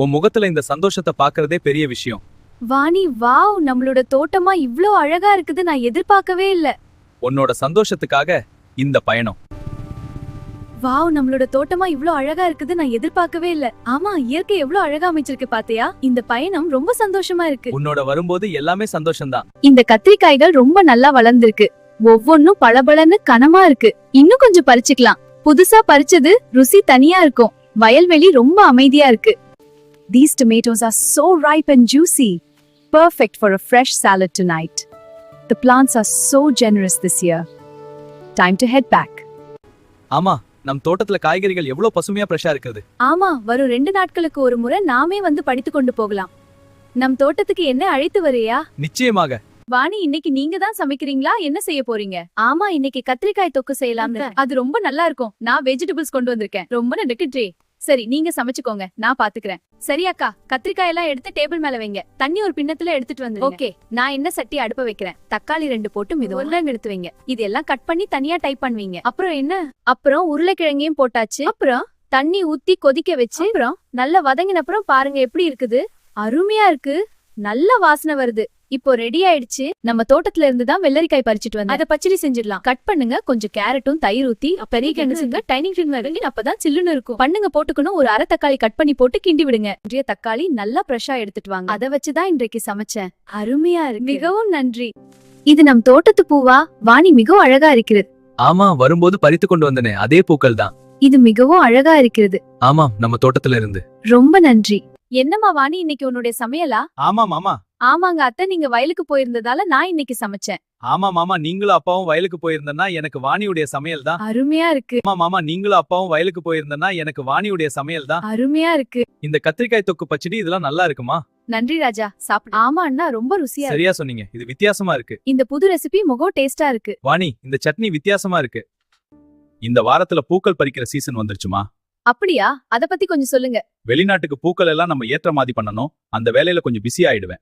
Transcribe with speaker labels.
Speaker 1: உன் முகத்துல இந்த சந்தோஷத்தை பாக்குறதே பெரிய விஷயம்.
Speaker 2: வாணி, வாவ், நம்மளோட தோட்டமா இவ்ளோ அழகா இருக்குது, நான் எதிர்பார்க்கவே இல்ல.
Speaker 1: உன்னோட சந்தோஷத்துக்காக இந்த பயணம்.
Speaker 2: வாவ், நம்மளோட தோட்டமா இவ்ளோ அழகா இருக்குது, நான் எதிர்பார்க்கவே இல்ல. ஆமா, இயற்கை எவ்ளோ அழகா அமைச்சிருக்கு பாத்தியா? இந்த பயணம் ரொம்ப சந்தோஷமா இருக்கு.
Speaker 1: உன்னோட வரும்போது எல்லாமே சந்தோஷம்தான்.
Speaker 2: இந்த கத்திரிக்காய்கள் ரொம்ப நல்லா வளர்ந்திருக்கு. ஒவ்வொன்னும் பளபளன்னு கனமா இருக்கு. இன்னும் கொஞ்சம் பறிச்சுக்கலாம். புதுசா பறிச்சது ருசி தனியா இருக்கும். வயல்வெளி ரொம்ப அமைதியா இருக்கு. These tomatoes are so ripe and juicy. Perfect for a fresh salad tonight. The plants are so generous this year. Time to head back.
Speaker 1: ஆமா, நம் தோட்டத்துல காய்கறிகள் எவ்வளவு பசுமையா ஃப்ரெஷ்ஷா இருக்குது.
Speaker 2: ஆமா, வரும் 2 நாட்களுக்கு ஒரு முறை நாமே வந்து படித்து கொண்டு போகலாம். நம் தோட்டத்துக்கு என்ன அழைத்து வரையா?
Speaker 1: நிச்சயமாக.
Speaker 2: வாணி, இன்னைக்கு நீங்க தான் சமைக்கிறீங்களா? என்ன செய்ய போறீங்க? ஆமா, இன்னைக்கு கத்திரிக்காய் தொக்கு செய்யலாம்னு. அது ரொம்ப நல்லா இருக்கும். நான் வெஜிடபிள்ஸ் கொண்டு வந்திருக்கேன். ரொம்ப நன்றி. சரி, நீங்க சமைச்சுக்கோங்க, நான் பாத்துக்கிறேன். சரி அக்கா, கத்திரிக்காய் எல்லாம் எடுத்து டேபிள் மேல வைங்க. தண்ணி ஒரு பின்னத்துல எடுத்துட்டு வந்து. ஓகே, நான் என்ன சட்டி அடுப்ப வைக்கிறேன். தக்காளி 2 போட்டு மெதுவா எடுத்து வைங்க. இதெல்லாம் கட் பண்ணி தனியா டைப் பண்ணுவீங்க. அப்புறம் என்ன? அப்புறம் உருளைக்கிழங்கையும் போட்டாச்சு. அப்புறம் தண்ணி ஊத்தி கொதிக்க வச்சு அப்புறம் நல்லா வதங்கின அப்புறம் பாருங்க எப்படி இருக்குது. அருமையா இருக்கு. நல்ல வாசனை வருது. இப்போ ரெடி ஆயிடுச்சு. நம்ம தோட்டத்துல இருந்து தான் வெள்ளரிக்காய் பறிச்சிட்டு வந்து அத பச்சடி செஞ்சிடலாம். கட் பண்ணுங்க. கொஞ்சம் கேரட்டும் தயிர் ஊத்தி பெரிய கிணசுங்க டைனிங் டேபிள் அப்பதான் சில்லுன்னு இருக்கும். பண்ணுங்க. போட்டுக்கணும். ஒரு அரை தக்காளி கட் பண்ணி போட்டு கிண்டி விடுங்க. இன்றைய தக்காளி நல்லா ஃப்ரெஷ்ஷா எடுத்துட்டு வாங்க. அத வச்சுதான் இன்றைக்கு சமைச்சேன். அருமையா இருக்கு. மிகவும் நன்றி. இது நம் தோட்டத்து பூவா? வாணி, மிகவும் அழகா இருக்கிறது.
Speaker 1: ஆமா, வரும்போது பறித்து கொண்டு வந்தனே அதே பூக்கள் தான்.
Speaker 2: இது மிகவும் அழகா இருக்கிறது.
Speaker 1: ஆமா, நம்ம தோட்டத்துல இருந்து.
Speaker 2: ரொம்ப நன்றி. என்னம்மா வாணி, இன்னைக்கு உன்னுடைய சமையலா?
Speaker 1: ஆமா மாமா.
Speaker 2: ஆமாங்க அத்தை, நீங்க வயலுக்கு போயிருந்ததால நான் இன்னைக்கு சமைச்சேன்.
Speaker 1: ஆமா மாமா, நீங்களும் அப்பாவும் வயலுக்கு போயிருந்தனா எனக்கு வாணியுடைய சமையல் தான்.
Speaker 2: அருமையா இருக்கு.
Speaker 1: ஆமா மாமா, நீங்களும் அப்பாவும் வயலுக்கு போயிருந்தனா எனக்கு வாணியுடைய சமையல் தான்.
Speaker 2: அருமையா இருக்கு.
Speaker 1: இந்த கத்திரிக்காய் தொக்கு பச்சடி இதெல்லாம் நல்லா இருக்குமா?
Speaker 2: நன்றி ராஜா, சாப்பிடு. ஆமா அண்ணா, ரொம்ப ருசியா இருக்கு.
Speaker 1: சரியா சொன்னீங்க. இது வித்தியாசமா இருக்கு.
Speaker 2: இந்த புது ரெசிபி முகம் டேஸ்டா இருக்கு.
Speaker 1: வாணி, இந்த சட்னி வித்தியாசமா இருக்கு. இந்த வாரத்துல பூக்கள் பறிக்கிற சீசன் வந்துருச்சுமா?
Speaker 2: அப்படியா? அத பத்தி கொஞ்சம் சொல்லுங்க.
Speaker 1: வெளிநாட்டுக்கு பூக்கள் எல்லாம் நம்ம ஏற்றமாதி பண்ணணும். அந்த வேலையில கொஞ்சம் பிஸி ஆயிடுவேன்.